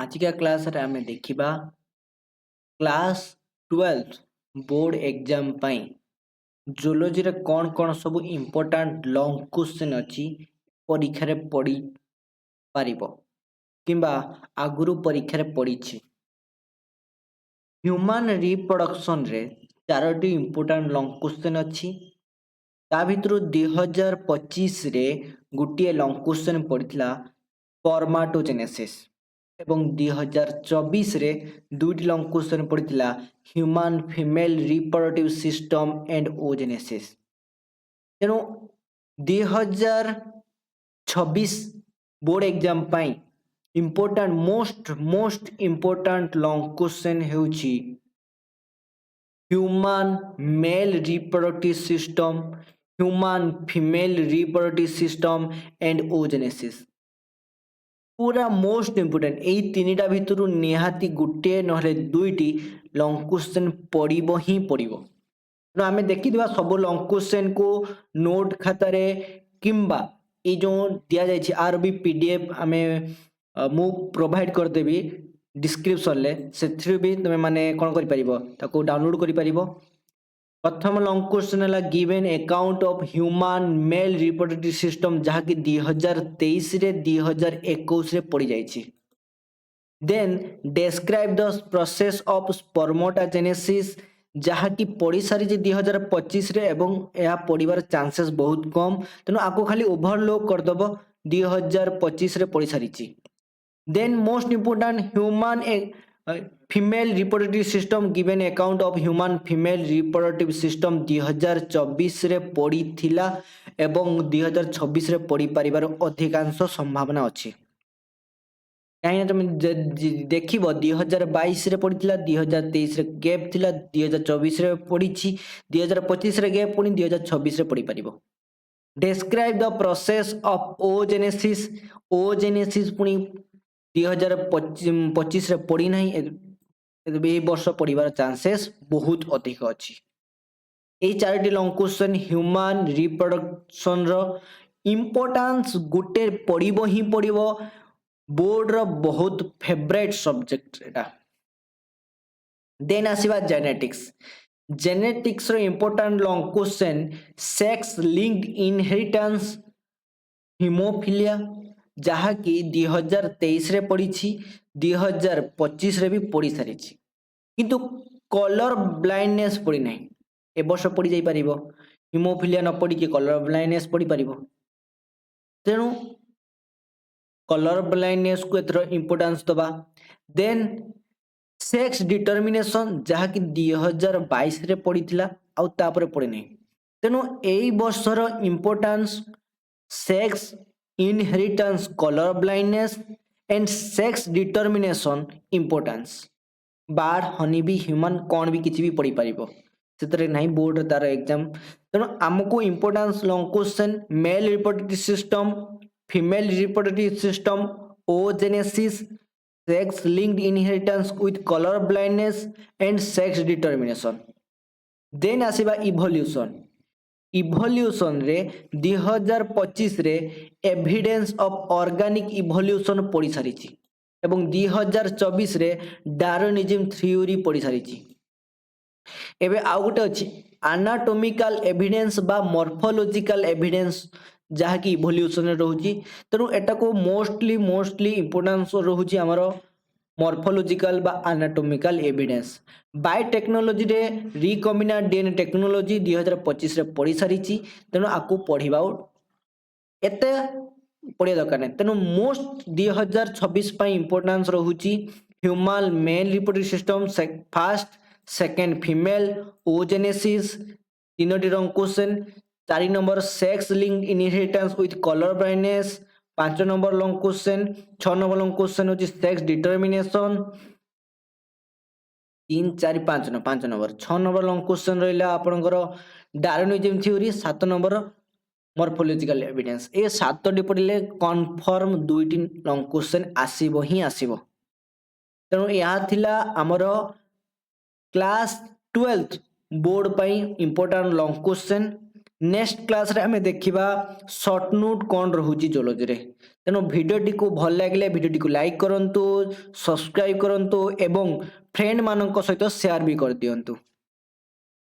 आजिका class रे आमे देखिबा क्लास 12th बोर्ड एग्जाम पाई जूलॉजी रे कौन कौन सब इम्पोर्टेंट लॉन्ग क्वेश्चन अछि परीक्षा रे पड़ी पारिबो किंबा आगुरु परीक्षा रे पड़ीछि ह्यूमन रिप्रोडक्शन रे चारोटी इम्पोर्टेंट लॉन्ग क्वेश्चन अछि ता भितरु 2025 रे गुटिए लॉन्ग क्वेश्चन पड़ितला स्पर्माटोजेनेसिस एवं 2024 रे दुईटी लॉन्ग क्वेश्चन पड़ितला human female reproductive system and oogenesis तेणु 2026 बोर्ड एग्जाम पाई important most important long question हेउछि human male reproductive system human female reproductive system and oogenesis पूरा मोस्ट इम्पोर्टेंट एई तीनिटा भितरु निहाती गुटे नहले दुईटी लॉन्ग क्वेश्चन पड़िबो ही पड़िबो तो आमे देखिदिबा सब लॉन्ग क्वेश्चन को नोट खातारे किंबा ए जो दिया जायछि आर बी पीडीएफ आमे मु प्रोवाइड कर देबी डिस्क्रिप्शन ले सेथि भी तमे माने कोन करि परिबो ताको डाउनलोड करि परिबो प्रथम लॉन्ग क्वेश्चन है given account of human male reproductive system जहाँकि 2023 रे 2021 रे पड़ी जाइछि then describe the process of spermatogenesis जहाँकि पड़ी सारी 2025 रे एवं यह पड़ीबार चांसेस बहुत कम तेणु आपको खाली ओवरलोक करदब 2025 रे पड़ी सारी then most important human female reproductive system given account of human female reproductive system 2024 रे पड़ी थिला एवं 2026 रे पड़ी परिवार अधिकांश संभावना अछि कहीं तुम देखिब 2022 रे पड़ी 2023 रे गैप थिला 2024 रे पड़ी 2025 रे गैप पुणी 2026 रे पड़ी परिबो describe the process of oogenesis पुणी 2025 रे पड़ी नहीं ए वर्ष पड़ीबार चांसेस बहुत अधिक अछि ए चारोटी लॉन्ग क्वेश्चन ह्यूमन रिप्रोडक्शन रो इंपोर्टेंस गुटे पड़िबो ही पड़िबो बोर्ड रो बहुत फेवरेट सब्जेक्ट एटा देन आसीबा जेनेटिक्स रो important long question sex linked inheritance haemophilia जहाँकि 2023 रे पड़ी 2025 रे भी पड़ी सारी किंतु कलर ब्लाइंडनेस पड़ी नहीं ए वर्ष पड़ी जाई परिबो हीमोफिलिया न पड़ी कि कलर ब्लाइंडनेस पड़ी परिबो तेणु कलर ब्लाइंडनेस को एतर इंपोर्टेंस दबा देन सेक्स डिटरमिनेशन जहाँकि 2022 रे पड़ी थिला आउ तापर पड़ी नहीं तेणु एई वर्षर importance sex inheritance colour blindness and sex determination importance बार हनीबी ह्यूमन कौन भी किसी भी पढ़ी पारिबो सेतरे नहीं बोर्ड तार एग्जाम तेणु आमको importance long question male reproductive system female reproductive system oogenesis sex linked inheritance with colour blindness and sex determination then आसीबा इवोल्यूशन रे 2025 रे एविडेंस ऑफ ऑर्गेनिक इवोल्यूशन पड़ी सारी एवं 2024 रे डार्विनिज्म थ्योरी पड़ी सारी एबे आउ गोटे अछि एनाटॉमिकल एविडेंस बा मॉर्फोलॉजिकल एविडेंस जहाँकि इवोल्यूशन रे रहउची तेणु एटा को मोस्टली इंपोर्टेंस रहउची हमरो मॉर्फोलॉजिकल बा एनाटॉमिकल एविडेंस बायोटेक्नोलॉजी रे रिकॉम्बिनेंट डीएनए टेक्नोलॉजी 2025 रे पड़ी सारी तेणु आकु पढ़िबा एते पढ़िया दरकार नहीं तेणु मोस्ट 2026 पाई इंपोर्टेंस रहउची human male reproductive system first second female oogenesis तीनोटी रंग question 4 number sex linked inheritance with colour blindness 5 number long question 6 number long question होची sex determination 3 4 5 number 6 number long question रहिला आपनकर Darwinism theory 7 number morphological evidence ए 7टी पढ़िले confirm दुईटी long question आसीबो ही आसीबो तेणु यहाँ थिला हमर क्लास 12th बोर्ड पाई important long question next class रे आमे देखिबा शॉर्ट नोट कोन रहूची जियोलॉजी रे। तेनो भिडियोटी को भल लागले भिडियोटी को लाइक करंतु, सब्सक्राइब करंतु एवं फ्रेंड मानक सहित शेयर भी कर दियंतु।